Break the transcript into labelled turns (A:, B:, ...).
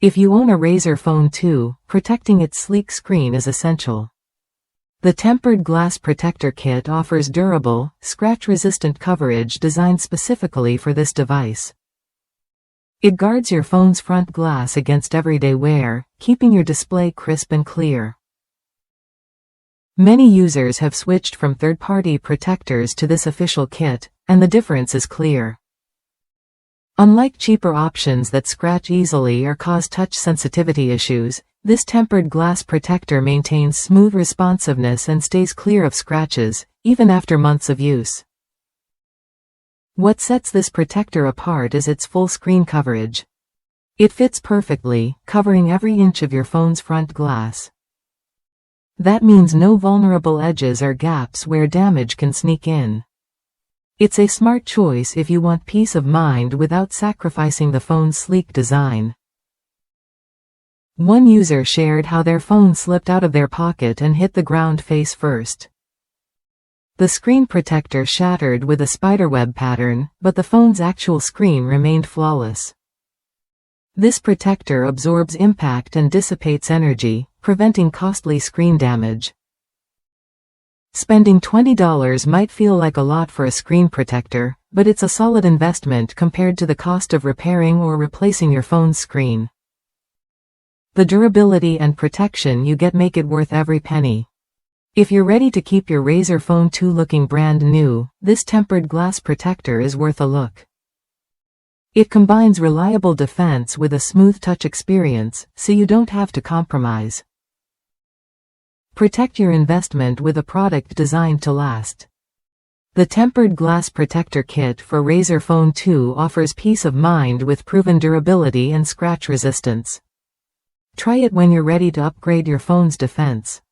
A: If you own a Razer Phone 2, protecting its sleek screen is essential. The tempered glass protector kit offers durable, scratch-resistant coverage designed specifically for this device. It guards your phone's front glass against everyday wear, keeping your display crisp and clear. Many users have switched from third-party protectors to this official kit, and the difference is clear. Unlike cheaper options that scratch easily or cause touch sensitivity issues, this tempered glass protector maintains smooth responsiveness and stays clear of scratches, even after months of use. What sets this protector apart is its full screen coverage. It fits perfectly, covering every inch of your phone's front glass. That means no vulnerable edges or gaps where damage can sneak in. It's a smart choice if you want peace of mind without sacrificing the phone's sleek design. One user shared how their phone slipped out of their pocket and hit the ground face first. The screen protector shattered with a spiderweb pattern, but the phone's actual screen remained flawless. This protector absorbs impact and dissipates energy, preventing costly screen damage. Spending $20 might feel like a lot for a screen protector, but it's a solid investment compared to the cost of repairing or replacing your phone's screen. The durability and protection you get make it worth every penny. If you're ready to keep your Razer Phone 2 looking brand new, this tempered glass protector is worth a look. It combines reliable defense with a smooth touch experience, so you don't have to compromise. Protect your investment with a product designed to last. The tempered glass protector kit for Razer Phone 2 offers peace of mind with proven durability and scratch resistance. Try it when you're ready to upgrade your phone's defense.